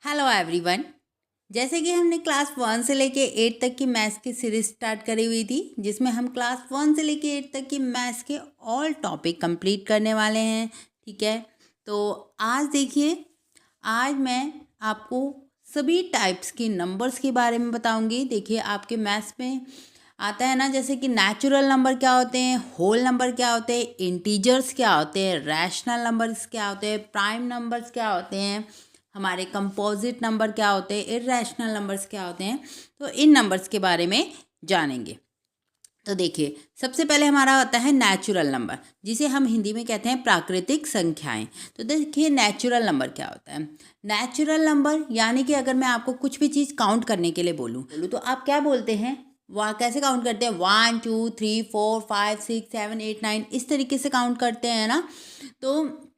Hello everyone. जैसे कि हमने क्लास 1 से लेके 8 तक की मैथ्स की सीरीज स्टार्ट करी हुई थी, जिसमें हम क्लास 1 से लेके 8 तक की मैथ्स के ऑल टॉपिक कंप्लीट करने वाले हैं। ठीक है, तो आज देखिए, आज मैं आपको सभी टाइप्स के नंबर्स के बारे में बताऊंगी। देखिए, आपके मैथ्स में आता है ना, जैसे कि नेचुरल नंबर क्या होते हैं, होल नंबर क्या होते हैं, इंटीजर्स क्या होते हैं, रैशनल नंबर्स क्या होते हैं, प्राइम नंबर्स क्या होते हैं, हमारे कंपोजिट नंबर क्या होते हैं, इर्रेशनल नंबर्स क्या होते हैं। तो इन नंबर्स के बारे में जानेंगे। तो देखिए, सबसे पहले हमारा आता है नेचुरल नंबर, जिसे हम हिंदी में कहते हैं प्राकृतिक संख्याएं। तो देखिए, नेचुरल नंबर क्या होता है। नेचुरल नंबर यानी कि अगर मैं आपको कुछ भी चीज़ काउंट करने के लिए बोलूँ तो आप क्या बोलते हैं, वहाँ कैसे काउंट करते हैं, 1 2 3 4 5 6 7 8 9, इस तरीके से काउंट करते हैं ना। तो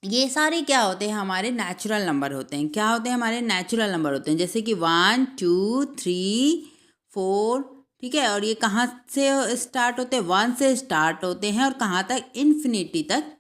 ये सारे क्या होते हैं, हमारे नेचुरल नंबर होते हैं। क्या होते हैं, हमारे नेचुरल नंबर होते हैं, जैसे कि 1 2 3 4। ठीक है, और ये कहाँ से स्टार्ट होते हैं, 1 से स्टार्ट होते हैं और कहाँ तक, इन्फिनिटी तक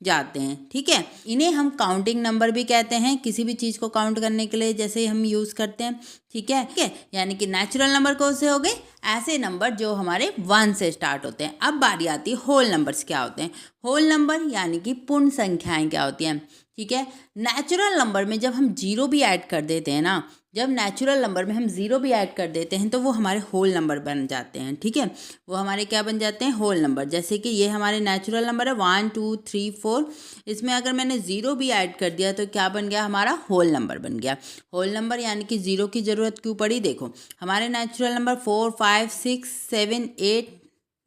जाते हैं। ठीक है, इन्हें हम काउंटिंग नंबर भी कहते हैं, किसी भी चीज़ को काउंट करने के लिए जैसे हम यूज़ करते हैं। ठीक है, यानी कि नेचुरल नंबर कौन से हो गए, ऐसे नंबर जो हमारे 1 से स्टार्ट होते हैं। अब बारी आती है होल नंबर्स क्या होते हैं। होल नंबर यानी कि पूर्ण संख्याएं क्या होती हैं। ठीक है, नेचुरल नंबर में जब हम जीरो भी ऐड कर देते हैं ना, जब नेचुरल नंबर में हम ज़ीरो भी ऐड कर देते हैं तो वो हमारे होल नंबर बन जाते हैं। ठीक है, वो हमारे क्या बन जाते हैं, होल नंबर। जैसे कि ये हमारे नेचुरल नंबर है 1 2 3 4, इसमें अगर मैंने ज़ीरो भी ऐड कर दिया तो क्या बन गया, हमारा होल नंबर बन गया। होल नंबर यानी कि ज़ीरो की ज़रूरत क्यों पड़ी, देखो हमारे नेचुरल नंबर 4 5 6 7 8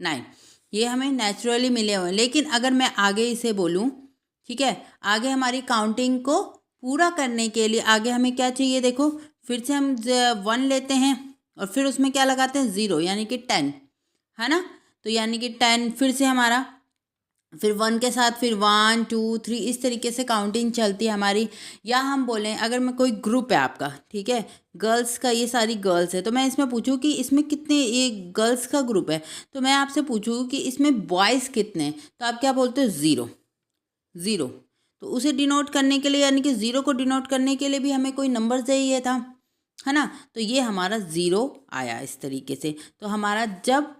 9 ये हमें नेचुरली मिले हुए हैं। लेकिन अगर मैं आगे इसे बोलूँ, ठीक है, आगे हमारी काउंटिंग को पूरा करने के लिए आगे हमें क्या चाहिए, देखो फिर से हम 1 लेते हैं और फिर उसमें क्या लगाते हैं, ज़ीरो, यानी कि 10, है ना। तो यानी कि 10 फिर से हमारा, फिर 1 के साथ फिर 1 2 3, इस तरीके से काउंटिंग चलती है हमारी। या हम बोलें, अगर मैं कोई ग्रुप है आपका, ठीक है, गर्ल्स का, ये सारी गर्ल्स है, तो मैं इसमें पूछूं कि इसमें कितने, ये गर्ल्स का ग्रुप है, तो मैं आपसे पूछूँ कि इसमें बॉयज़ कितने हैं, तो आप क्या बोलते हो, ज़ीरो। ज़ीरो, तो उसे डिनोट करने के लिए, यानी कि ज़ीरो को डिनोट करने के लिए भी हमें कोई नंबर चाहिए था, है ना। तो ये हमारा ज़ीरो आया इस तरीके से। तो हमारा जब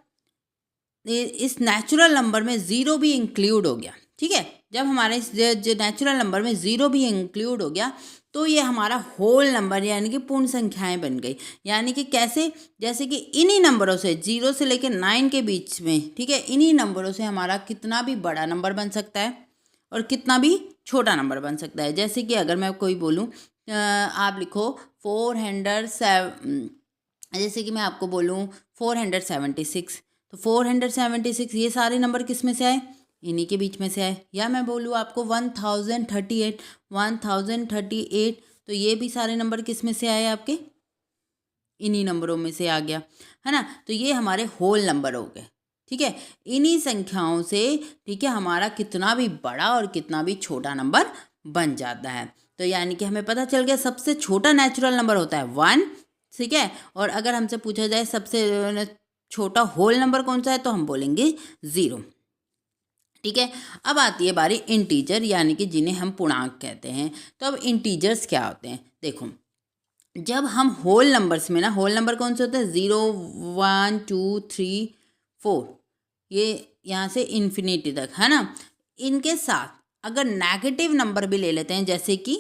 इस नेचुरल नंबर में ज़ीरो भी इंक्लूड हो गया, ठीक है, जब हमारे इस नेचुरल नंबर में ज़ीरो भी इंक्लूड हो गया तो ये हमारा होल नंबर यानी कि पूर्ण संख्याएं बन गई। यानी कि कैसे, जैसे कि इन्हीं नंबरों से 0 से लेकर 9 के बीच में, ठीक है, इन्हीं नंबरों से हमारा कितना भी बड़ा नंबर बन सकता है और कितना भी छोटा नंबर बन सकता है। जैसे कि अगर मैं कोई बोलूँ, आप लिखो 407, जैसे कि मैं आपको बोलूँ 476, तो 476 ये सारे नंबर किस में से आए, इन्हीं के बीच में से आए। या मैं बोलूँ आपको 1038, 1038, तो ये भी सारे नंबर किस में से आए, आपके इन्हीं नंबरों में से आ गया, है ना। तो ये हमारे होल नंबर हो गए। ठीक है, इन्हीं संख्याओं से, ठीक है, हमारा कितना भी बड़ा और कितना भी छोटा नंबर बन जाता है। तो यानी कि हमें पता चल गया सबसे छोटा नेचुरल नंबर होता है 1। ठीक है, और अगर हमसे पूछा जाए सबसे छोटा होल नंबर कौन सा है, तो हम बोलेंगे 0। ठीक है, अब आती है बारी इंटीजर, यानी कि जिन्हें हम पूर्णांक कहते हैं। तो अब इंटीजर्स क्या होते हैं, देखो जब हम होल नंबर्स में ना, होल नंबर कौन से होते हैं, 0 1 2 3 4, ये यहाँ से इन्फिनिटी तक, है ना। इनके साथ अगर नेगेटिव नंबर भी ले लेते हैं, जैसे कि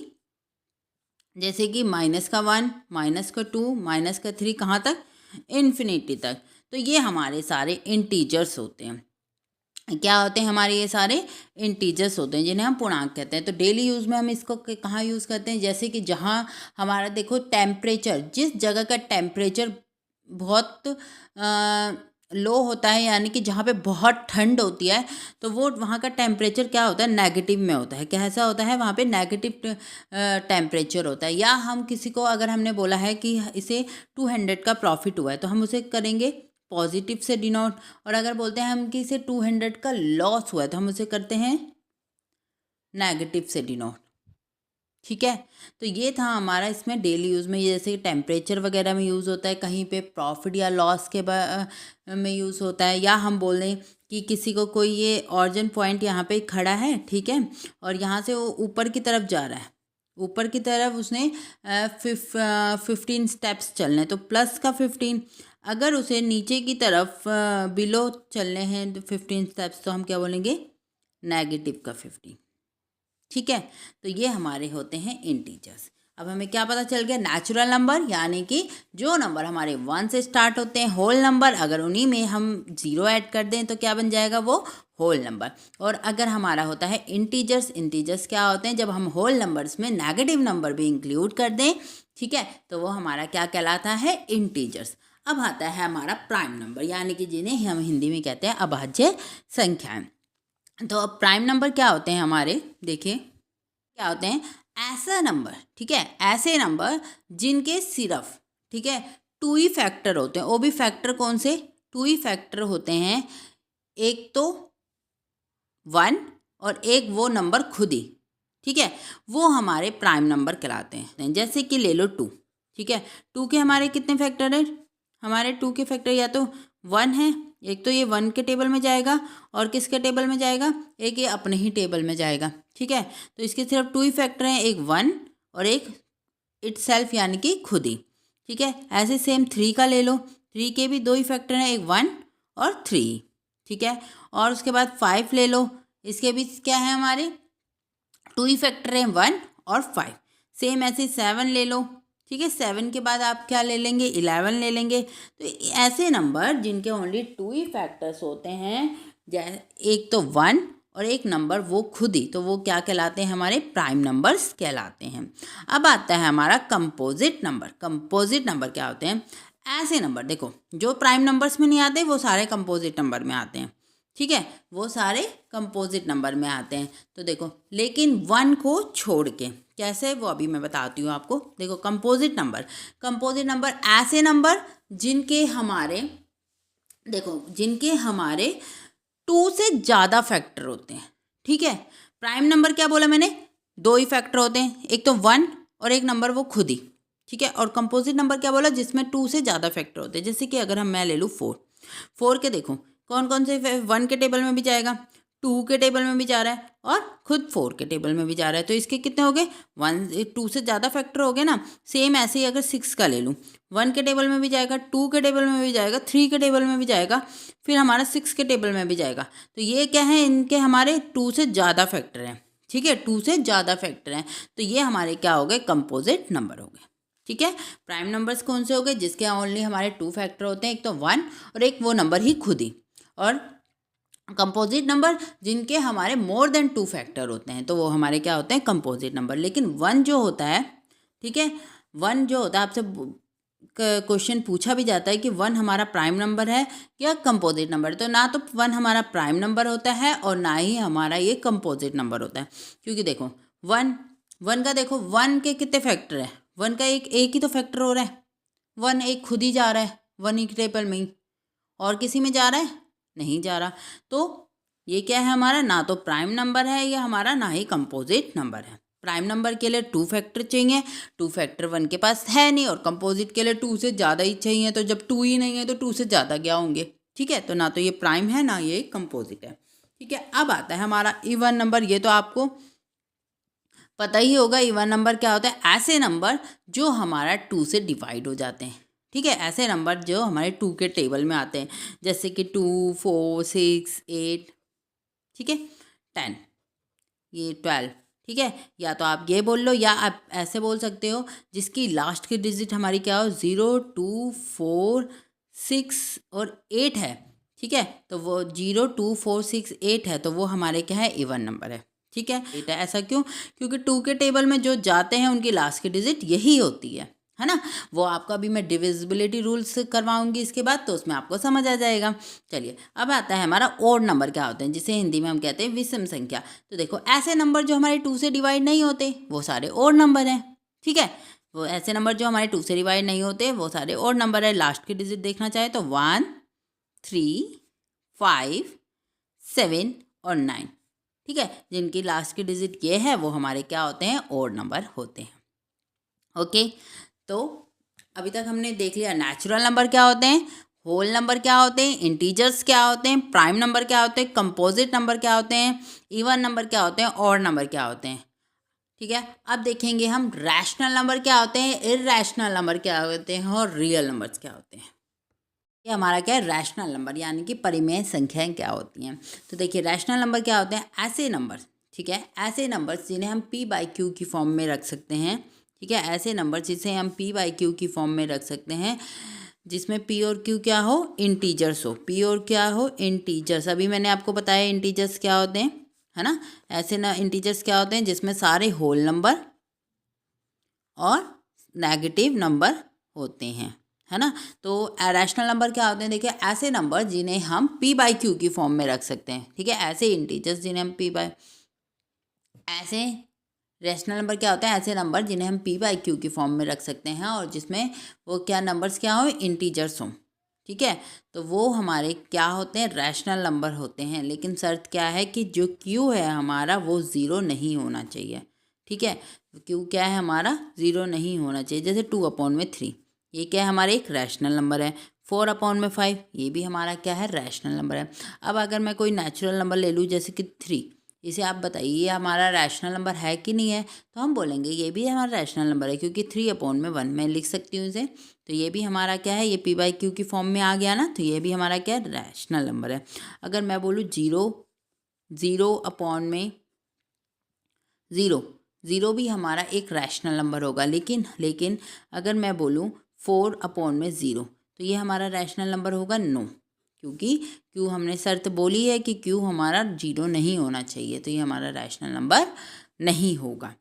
-1, -2, -3, कहाँ तक, इन्फिनिटी तक, तो ये हमारे सारे इंटीजर्स होते हैं। क्या होते हैं हमारे, ये सारे इंटीजर्स होते हैं जिन्हें हम पूर्णांक कहते हैं। तो डेली यूज़ में हम इसको कहाँ यूज़ करते हैं, जैसे कि जहाँ हमारा देखो टेम्परेचर, जिस जगह का टेम्परेचर बहुत लो होता है, यानी कि जहाँ पे बहुत ठंड होती है, तो वो वहाँ का टेम्परेचर क्या होता है, नेगेटिव में होता है। कैसा होता है, वहाँ पे नेगेटिव टेम्परेचर होता है। या हम किसी को, अगर हमने बोला है कि इसे 200 का प्रॉफिट हुआ है, तो हम उसे करेंगे पॉजिटिव से डिनोट। और अगर बोलते हैं हम कि इसे 200 का लॉस हुआ है, तो हम उसे करते हैं नेगेटिव से डिनोट। ठीक है, तो ये था हमारा इसमें डेली यूज़ में, जैसे टेम्परेचर वगैरह में यूज़ होता है, कहीं पे प्रॉफिट या लॉस के में यूज़ होता है। या हम बोलें कि किसी को कोई ये ऑरिजिन पॉइंट यहाँ पे खड़ा है, ठीक है, और यहाँ से वो ऊपर की तरफ जा रहा है, ऊपर की तरफ उसने 15 स्टेप्स चलने हैं, तो प्लस का 15। अगर उसे नीचे की तरफ बिलो चलने हैं 15 स्टेप्स, तो हम क्या बोलेंगे, नेगेटिव का 15। ठीक है, तो ये हमारे होते हैं इंटीजर्स। अब हमें क्या पता चल गया, नेचुरल नंबर यानी कि जो नंबर हमारे 1 से स्टार्ट होते हैं, होल नंबर, अगर उन्हीं में हम 0 ऐड कर दें तो क्या बन जाएगा, वो होल नंबर। और अगर हमारा होता है इंटीजर्स, इंटीजर्स क्या होते हैं, जब हम होल नंबर्स में नेगेटिव नंबर भी इंक्लूड कर दें, ठीक है, तो वो हमारा क्या कहलाता है, इंटीजर्स। अब आता है हमारा प्राइम नंबर, यानी कि जिन्हें हम हिंदी में कहते हैं अभाज्य संख्याएं। तो अब प्राइम नंबर क्या होते हैं हमारे, देखिए क्या होते हैं, ऐसा नंबर, ठीक है, ऐसे नंबर जिनके सिर्फ, ठीक है, 2 ही फैक्टर होते हैं। वो भी फैक्टर कौन से, 2 ही फैक्टर होते हैं, एक तो 1 और एक वो नंबर खुद ही, ठीक है, वो हमारे प्राइम नंबर कहलाते हैं। जैसे कि ले लो 2, ठीक है, 2 के हमारे कितने फैक्टर है, हमारे 2 के फैक्टर या तो 1 है, एक तो ये 1 के टेबल में जाएगा, और किसके टेबल में जाएगा, एक ये अपने ही टेबल में जाएगा। ठीक है, तो इसके सिर्फ 2 ही फैक्टर हैं, एक 1 और एक इटसेल्फ यानी कि खुद ही। ठीक है, ऐसे सेम 3 का ले लो, 3 के भी 2 ही फैक्टर हैं, एक 1 और 3। ठीक है, और उसके बाद 5 ले लो, इसके भी क्या है, हमारे 2 ही फैक्टर हैं, 1 और 5। सेम ऐसे 7 ले लो, ठीक है, 7 के बाद आप क्या ले लेंगे, 11 ले लेंगे। तो ऐसे नंबर जिनके ओनली 2 ही फैक्टर्स होते हैं, एक तो 1 और एक नंबर वो खुद ही, तो वो क्या कहलाते हैं, हमारे प्राइम नंबर्स कहलाते हैं। अब आता है हमारा कंपोजिट नंबर। कंपोजिट नंबर क्या होते हैं, ऐसे नंबर, देखो जो प्राइम नंबर्स में नहीं आते वो सारे कंपोजिट नंबर में आते हैं। ठीक है, वो सारे कंपोजिट नंबर में आते हैं। तो देखो, लेकिन 1 को छोड़ के, कैसे, वो अभी मैं बताती हूँ आपको। देखो कंपोजिट नंबर, कंपोजिट नंबर ऐसे नंबर जिनके हमारे, देखो जिनके हमारे 2 से ज़्यादा फैक्टर होते हैं। ठीक है, प्राइम नंबर क्या बोला मैंने, 2 ही फैक्टर होते हैं, एक तो 1 और एक नंबर वो खुद ही। ठीक है, और कंपोजिट नंबर क्या बोला, जिसमें 2 से ज़्यादा फैक्टर होते हैं। जैसे कि अगर मैं ले लूँ 4 के, देखो कौन कौन से, 1 के टेबल में भी जाएगा, 2 के टेबल में भी जा रहा है, और खुद 4 के टेबल में भी जा रहा है। तो इसके कितने हो गए, 2 से ज़्यादा फैक्टर हो गए ना। सेम ऐसे ही अगर 6 का ले लूँ, 1 के टेबल में भी जाएगा, 2 के टेबल में भी जाएगा, 3 के टेबल में भी जाएगा, फिर हमारा 6 के टेबल में भी जाएगा। तो ये क्या है, इनके हमारे 2 से ज़्यादा फैक्टर हैं। ठीक है, 2 से ज़्यादा फैक्टर हैं, तो ये हमारे क्या हो गए, कंपोजिट नंबर हो गए। ठीक है, प्राइम नंबर्स कौन से हो गए, जिसके ओनली हमारे 2 फैक्टर होते हैं, एक तो 1 और एक वो नंबर ही खुद ही। और कंपोजिट नंबर जिनके हमारे मोर देन 2 फैक्टर होते हैं, तो वो हमारे क्या होते हैं, कंपोजिट नंबर। लेकिन 1 जो होता है, ठीक है, 1 जो होता है, आपसे क्वेश्चन पूछा भी जाता है कि 1 हमारा प्राइम नंबर है या कंपोजिट नंबर। तो ना तो 1 हमारा प्राइम नंबर होता है और ना ही हमारा ये कंपोजिट नंबर होता है। क्योंकि देखो 1 का, देखो 1 के कितने फैक्टर है, 1 का एक ही तो फैक्टर हो रहा है, 1 एक खुद ही जा रहा है 1 ही टेबल में ही, और किसी में जा रहा है, नहीं जा रहा। तो ये क्या है, हमारा ना तो प्राइम नंबर है या हमारा, ना ही कंपोजिट नंबर है। प्राइम नंबर के लिए 2 फैक्टर चाहिए, 2 फैक्टर 1 के पास है नहीं, और कंपोजिट के लिए 2 से ज़्यादा ही चाहिए। तो जब 2 ही नहीं है तो 2 से ज़्यादा क्या होंगे। ठीक है, तो ना तो ये प्राइम है ना ये कंपोजिट है। ठीक है, अब आता है हमारा इवन नंबर। ये तो आपको पता ही होगा, इवन नंबर क्या होता है, ऐसे नंबर जो हमारा 2 से डिवाइड हो जाते हैं। ठीक है, ऐसे नंबर जो हमारे 2 के टेबल में आते हैं, जैसे कि 2, 4, 6, 8, ठीक है, 10, ये 12। ठीक है, या तो आप ये बोल लो, या आप ऐसे बोल सकते हो जिसकी लास्ट की डिजिट हमारी क्या हो, 0, 2, 4, 6 और 8 है। ठीक है, तो वो 0, 2, 4, 6, 8 है, तो वो हमारे क्या है, इवन नंबर है। ठीक है, बेटा ऐसा क्यों, क्योंकि 2 के टेबल में जो जाते हैं उनकी लास्ट की डिजिट यही होती है ना। वो आपका भी मैं डिविजिबिलिटी रूल्स करवाऊंगी इसके बाद, तो उसमें आपको समझ आ जाएगा। चलिए, अब आता है हमारा ओड नंबर क्या होते हैं, जिसे हिंदी में हम कहते हैं विषम संख्या। तो देखो, ऐसे नंबर जो हमारे 2 से डिवाइड नहीं होते वो सारे ओड नंबर हैं। ठीक है, वो ऐसे नंबर जो हमारे 2 से डिवाइड नहीं होते वो सारे ओड नंबर है। लास्ट की डिजिट देखना चाहे तो 1, 3, 5, 7 और 9। ठीक है, जिनकी लास्ट की डिजिट ये है वो हमारे क्या होते हैं, ओड नंबर होते हैं। ओके, तो अभी तक हमने देख लिया नेचुरल नंबर क्या होते हैं, होल नंबर क्या होते हैं, इंटीजर्स क्या होते हैं, प्राइम नंबर क्या होते हैं, कंपोजिट नंबर क्या होते हैं, इवन नंबर क्या होते हैं, ऑड नंबर क्या होते हैं। ठीक है। अब देखेंगे हम रैशनल नंबर क्या होते हैं, इर्रेशनल नंबर क्या होते हैं और रियल नंबर्स क्या होते हैं। ये हमारा क्या है, रैशनल नंबर यानी कि परिमेय संख्याएं क्या होती हैं। तो देखिए रैशनल नंबर क्या होते हैं, ऐसे नंबर, ठीक है, ऐसे नंबर्स जिन्हें हम p/q की फॉर्म में रख सकते हैं। ठीक है, ऐसे नंबर जिसे हम p/q की फॉर्म में रख सकते हैं, जिसमें p और q क्या हो, इंटीजर्स हो, p और क्या हो, इंटीजर्स। अभी मैंने आपको बताया इंटीजर्स क्या होते हैं, है ना। ऐसे ना इंटीजर्स क्या होते हैं जिसमें सारे होल नंबर और नेगेटिव नंबर होते हैं, है ना। तो रैशनल नंबर क्या होते हैं, देखिए ऐसे नंबर जिन्हें हम p/q की फॉर्म में रख सकते हैं। ठीक है, ऐसे इंटीजर्स जिन्हें हम ऐसे रैशनल नंबर क्या होते हैं, ऐसे नंबर जिन्हें हम p/q की फॉर्म में रख सकते हैं और जिसमें वो क्या नंबर्स क्या हो, इंटीजर्स हों। ठीक है, तो वो हमारे क्या होते हैं, रैशनल नंबर होते हैं। लेकिन शर्त क्या है कि जो q है हमारा वो ज़ीरो नहीं होना चाहिए। ठीक है, q क्या है हमारा, ज़ीरो नहीं होना चाहिए। जैसे 2/3 ये क्या है, हमारा एक रैशनल नंबर है। 4/5 ये भी हमारा क्या है, रैशनल नंबर है। अब अगर मैं कोई नेचुरल नंबर ले लूँ जैसे कि 3, इसे आप बताइए ये हमारा रैशनल नंबर है कि नहीं है। तो हम बोलेंगे ये भी हमारा रैशनल नंबर है, क्योंकि 3/1 मैं लिख सकती हूँ इसे। तो ये भी हमारा क्या है, ये p/q की फॉर्म में आ गया ना, तो ये भी हमारा क्या है, रैशनल नंबर है। अगर मैं बोलूँ 0 ज़ीरो भी हमारा एक रैशनल नंबर होगा। लेकिन अगर मैं बोलूँ 4/0 तो ये हमारा रैशनल नंबर होगा, नो, क्योंकि क्यों हमने शर्त बोली है कि क्यों हमारा 0 नहीं होना चाहिए, तो ये हमारा रैशनल नंबर नहीं होगा।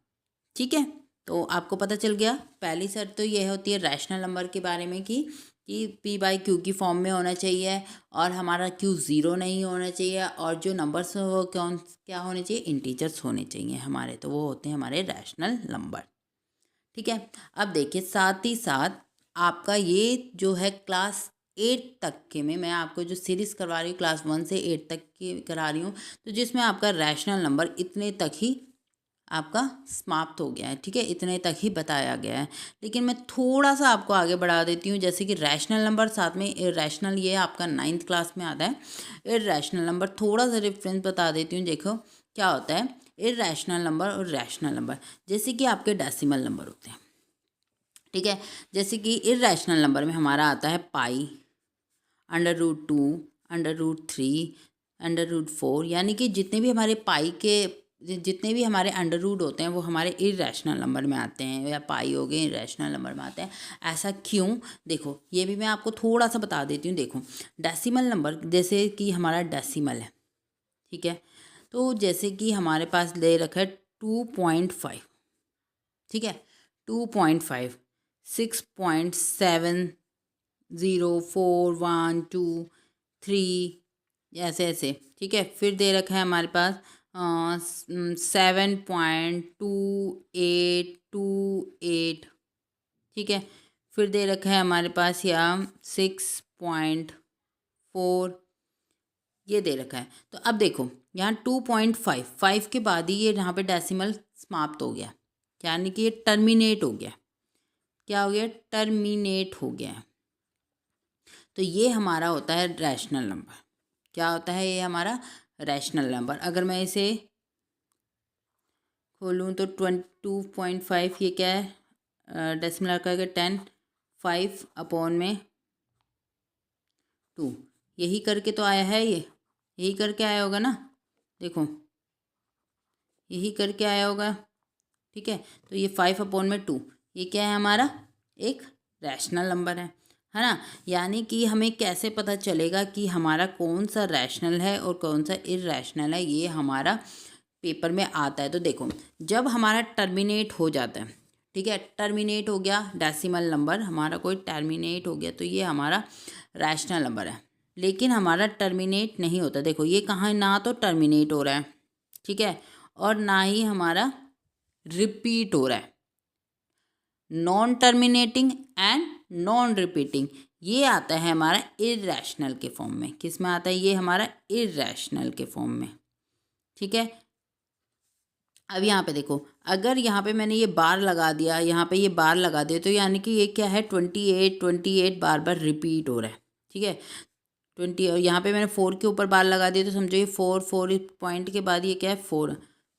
ठीक है, तो आपको पता चल गया। पहली शर्त तो ये होती है रैशनल नंबर के बारे में कि p/q की फॉर्म में होना चाहिए और हमारा q ज़ीरो नहीं होना चाहिए और जो नंबर्स वो क्या होने चाहिए, इंटीजर्स होने चाहिए हमारे, तो वो होते हैं हमारे रैशनल नंबर। ठीक है, अब देखिए साथ ही साथ आपका ये जो है क्लास 8 तक के में मैं आपको जो सीरीज़ करवा रही हूँ क्लास 1 से 8 तक की करा रही हूँ, तो जिसमें आपका रैशनल नंबर इतने तक ही आपका समाप्त हो गया है। ठीक है, इतने तक ही बताया गया है। लेकिन मैं थोड़ा सा आपको आगे बढ़ा देती हूँ, जैसे कि रैशनल नंबर साथ में इर्रेशनल, ये आपका 9th क्लास में आता है। इर्रेशनल नंबर थोड़ा सा डिफरेंस बता देती हूँ। देखो क्या होता है इर्रेशनल नंबर और रैशनल नंबर, जैसे कि आपके डेसिमल नंबर होते हैं। ठीक है, जैसे कि इर्रेशनल नंबर में हमारा आता है पाई, √2, √3, √4, यानी कि जितने भी हमारे पाई के जितने भी हमारे अंडर रूट होते हैं वो हमारे इर्रेशनल नंबर में आते हैं, या पाई हो गए इर्रेशनल नंबर में आते हैं। ऐसा क्यों, देखो ये भी मैं आपको थोड़ा सा बता देती हूँ। देखो डेसिमल नंबर, जैसे कि हमारा डेसिमल है, ठीक है, तो जैसे कि हमारे पास ले रखा है 2.5, ठीक है, 2.5, 6.7, 0, 4, 1, 2, 3, ऐसे ऐसे। ठीक है, फिर दे रखा है हमारे पास 7.2828। ठीक है, फिर दे रखा है हमारे पास यहाँ 6.4, ये दे रखा है। तो अब देखो यहाँ 2.5 के बाद ही ये यहाँ पे डेसिमल समाप्त हो गया, यानी कि ये टर्मिनेट हो गया। क्या हो गया, टर्मिनेट हो गया। तो ये हमारा होता है रैशनल नंबर। क्या होता है ये हमारा रैशनल नंबर। अगर मैं इसे खोलूँ तो 2.5 ये क्या है, डेसिमल का 10, 5/2, यही करके तो आया है, ये यही करके आया होगा ना, देखो यही करके आया होगा। ठीक है, तो ये 5/2 ये क्या है हमारा, एक रैशनल नंबर है ना। यानी कि हमें कैसे पता चलेगा कि हमारा कौन सा रैशनल है और कौन सा इर्रेशनल है, ये हमारा पेपर में आता है। तो देखो जब हमारा टर्मिनेट हो जाता है, ठीक है, टर्मिनेट हो गया डेसिमल नंबर हमारा, कोई टर्मिनेट हो गया तो ये हमारा रैशनल नंबर है। लेकिन हमारा टर्मिनेट नहीं होता, देखो ये कहाँ, ना तो टर्मिनेट हो रहा है, ठीक है, और ना ही हमारा रिपीट हो रहा है। Non terminating and non repeating, ये आता है हमारा इर्रेशनल के फॉर्म में। किस में आता है, ये हमारा इर्रेशनल के फॉर्म में। ठीक है, अब यहाँ पे देखो, अगर यहाँ पे मैंने ये बार लगा दिया, यहाँ पे ये बार लगा दिया, तो यानी कि ये क्या है 28 बार बार रिपीट हो रहा है। ठीक है, 20, और यहाँ पे मैंने 4 के ऊपर बार लगा दिया, तो समझो ये 4 इस पॉइंट के बाद ये क्या है 4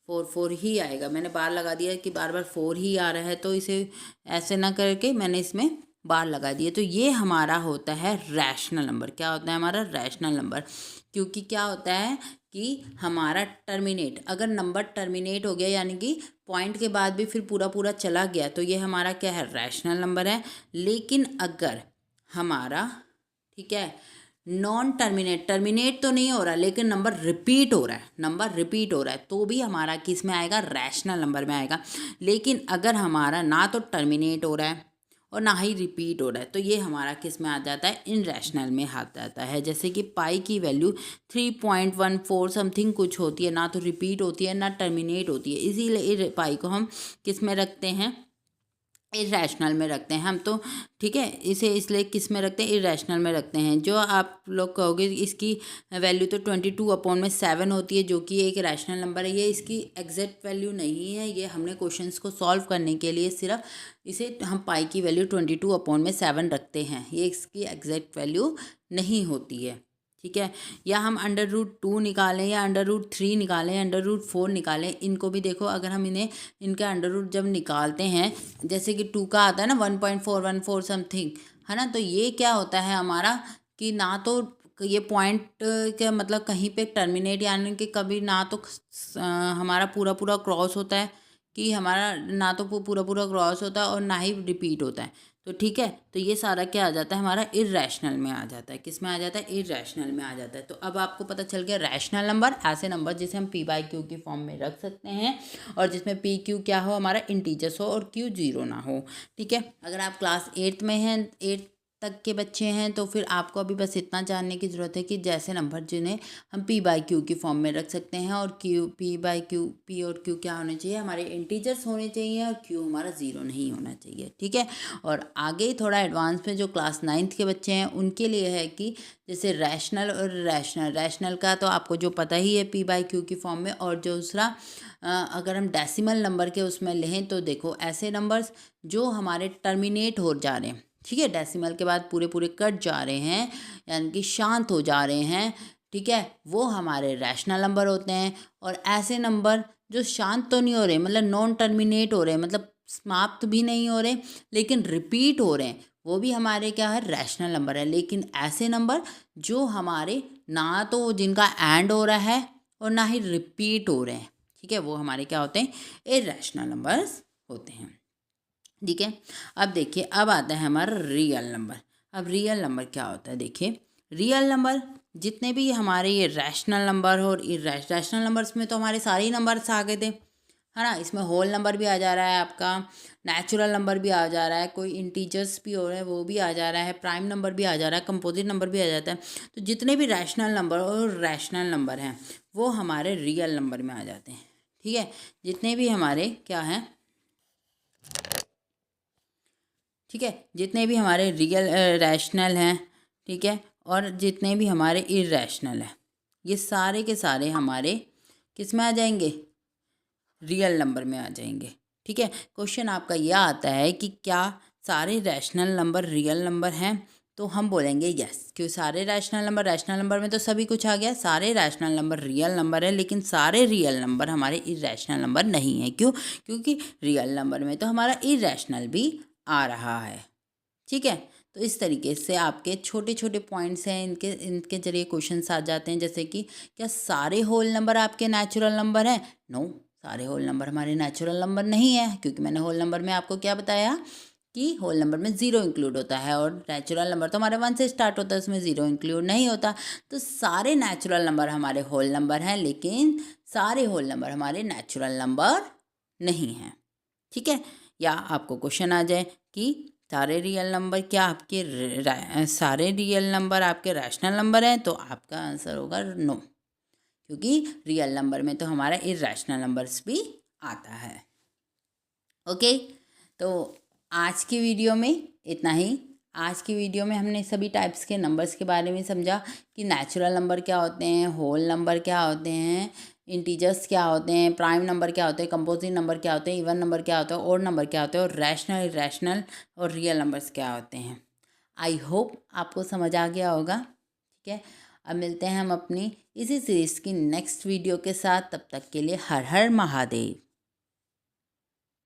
4 4 ही आएगा। मैंने बार लगा दिया कि बार बार 4 ही आ रहा है, तो इसे ऐसे ना करके मैंने इसमें बार लगा दिए। तो ये हमारा होता है रैशनल नंबर। क्या होता है हमारा रैशनल नंबर? क्योंकि क्या होता है कि हमारा टर्मिनेट, अगर नंबर टर्मिनेट हो गया यानी कि पॉइंट के बाद भी फिर पूरा पूरा चला गया, तो ये हमारा क्या है, रैशनल नंबर है। लेकिन अगर हमारा, ठीक है, नॉन टर्मिनेट, टर्मिनेट तो नहीं हो रहा लेकिन नंबर रिपीट हो रहा है, नंबर रिपीट हो रहा है, तो भी हमारा किस में आएगा, रैशनल नंबर में आएगा। लेकिन अगर हमारा ना तो टर्मिनेट हो रहा है और ना ही रिपीट हो रहा है, तो ये हमारा किस में आ जाता है, इन रैशनल में आ जाता है। जैसे कि पाई की वैल्यू 3.14 समथिंग कुछ होती है, ना तो रिपीट होती है ना टर्मिनेट होती है, इसीलिए पाई को हम किस में रखते हैं, इरेशनल में रखते हैं हम। तो ठीक है, इसे इसलिए किस में रखते हैं, इरेशनल में रखते हैं। जो आप लोग कहोगे इसकी वैल्यू तो 22/7 होती है, जो कि एक रैशनल नंबर है। ये इसकी एग्जैक्ट वैल्यू नहीं है, ये हमने क्वेश्चंस को सॉल्व करने के लिए सिर्फ इसे हम पाई की वैल्यू 22/7 रखते हैं, ये इसकी एग्जैक्ट वैल्यू नहीं होती है। ठीक है, या हम √2 निकालें या √3 निकालें, √4 निकालें, इनको भी देखो, अगर हम इन्हें, इनका अंडर रूट जब निकालते हैं, जैसे कि 2 का आता है ना 1.414 समथिंग, है ना, तो ये क्या होता है हमारा कि ना तो ये पॉइंट का मतलब कहीं पे टर्मिनेट, यानी कि कभी ना तो हमारा पूरा पूरा क्रॉस होता है, कि हमारा ना तो पूरा पूरा क्रॉस होता है और ना ही रिपीट होता है। तो ठीक है, तो ये सारा क्या आ जाता है हमारा, इरेशनल में आ जाता है। किस में आ जाता है, इरेशनल में आ जाता है। तो अब आपको पता चल गया, रैशनल नंबर ऐसे नंबर जिसे हम p/q की फॉर्म में रख सकते हैं, और जिसमें p/q क्या हो, हमारा इंटीजर्स हो और q 0 ना हो। ठीक है, अगर आप क्लास 8th में हैं, 8th तक के बच्चे हैं, तो फिर आपको अभी बस इतना जानने की ज़रूरत है कि जैसे नंबर जिन्हें हम p/q की फॉर्म में रख सकते हैं, और p/q, p और q क्या होने चाहिए, हमारे इंटीजर्स होने चाहिए, और q हमारा 0 नहीं होना चाहिए। ठीक है, और आगे थोड़ा एडवांस में जो क्लास 9th के बच्चे हैं उनके लिए है कि जैसे रैशनल और रैशनल, रैशनल का तो आपको जो पता ही है p/q की फॉर्म में, और जो दूसरा अगर हम डेसिमल नंबर के उसमें लें, तो देखो ऐसे नंबर्स जो हमारे टर्मिनेट हो जा रहे हैं, ठीक है, डेसिमल के बाद पूरे पूरे कट जा रहे हैं, यानी कि शांत हो जा रहे हैं, ठीक है, वो हमारे रैशनल नंबर होते हैं। और ऐसे नंबर जो शांत तो नहीं हो रहे, मतलब नॉन टर्मिनेट हो रहे हैं, मतलब समाप्त भी नहीं हो रहे लेकिन रिपीट हो रहे हैं, वो भी हमारे क्या है, रैशनल नंबर है। लेकिन ऐसे नंबर जो हमारे ना तो जिनका एंड हो रहा है और ना ही रिपीट हो रहे हैं, ठीक है, वो हमारे क्या होते हैं, इरेशनल नंबर्स होते हैं। ठीक है, अब देखिए, अब आता है हमारा रियल नंबर। अब रियल नंबर क्या होता है, देखिए, रियल नंबर जितने भी हमारे ये रैशनल नंबर और रैशनल नंबर्स में तो हमारे सारे ही नंबर्स आ गए थे, है ना, इसमें होल नंबर भी आ जा रहा है आपका, नेचुरल नंबर भी आ जा रहा है, कोई इंटीजर्स भी हो रहे हैं वो भी आ जा रहा है, प्राइम नंबर भी आ जा रहा है, कंपोजिट नंबर भी आ जाता है। तो जितने भी रैशनल नंबर और रैशनल नंबर हैं वो हमारे रियल नंबर में आ जाते हैं। ठीक है, जितने भी हमारे क्या हैं, ठीक है, जितने भी हमारे रियल रैशनल हैं, ठीक है, और जितने भी हमारे इरेशनल हैं, ये सारे के सारे हमारे किस में आ जाएंगे, रियल नंबर में आ जाएंगे। ठीक है, क्वेश्चन आपका यह आता है कि क्या सारे रैशनल नंबर रियल नंबर हैं, तो हम बोलेंगे यस, क्यों सारे रैशनल नंबर में तो सभी कुछ आ गया, सारे रैशनल नंबर रियल नंबर है, लेकिन सारे रियल नंबर हमारे इरेशनल नंबर नहीं है। क्यों, क्योंकि रियल नंबर में तो हमारा इरेशनल भी आ रहा है। ठीक है, तो इस तरीके से आपके छोटे छोटे पॉइंट्स हैं, इनके इनके जरिए क्वेश्चंस आ जाते हैं। जैसे कि क्या सारे होल नंबर आपके नेचुरल नंबर हैं, नो, सारे होल नंबर हमारे नेचुरल नंबर नहीं है, क्योंकि मैंने होल नंबर में आपको क्या बताया कि होल नंबर में 0 इंक्लूड होता है, और नेचुरल नंबर तो हमारे 1 से स्टार्ट होता है, उसमें 0 इंक्लूड नहीं होता। तो सारे नेचुरल नंबर हमारे होल नंबर हैं, लेकिन सारे होल नंबर हमारे नेचुरल नंबर नहीं हैं। ठीक है, या आपको क्वेश्चन आ जाए कि सारे रियल नंबर क्या आपके सारे रियल नंबर आपके रैशनल नंबर हैं, तो आपका आंसर होगा नो, क्योंकि रियल नंबर में तो हमारा इरेशनल नंबर्स भी आता है। ओके, तो आज की वीडियो में इतना ही। आज की वीडियो में हमने सभी टाइप्स के नंबर्स के बारे में समझा कि नेचुरल नंबर क्या होते हैं, होल नंबर क्या होते हैं, इंटीजर्स क्या होते हैं, प्राइम नंबर क्या होते हैं, कंपोजिट नंबर क्या होते हैं, इवन नंबर क्या होता है, ओड नंबर क्या होता है, और रैशनल, इरेशनल और रियल नंबर्स क्या होते हैं। आई होप आपको समझ आ गया होगा। ठीक है, अब मिलते हैं हम अपनी इसी सीरीज़ की नेक्स्ट वीडियो के साथ। तब तक के लिए हर हर महादेव।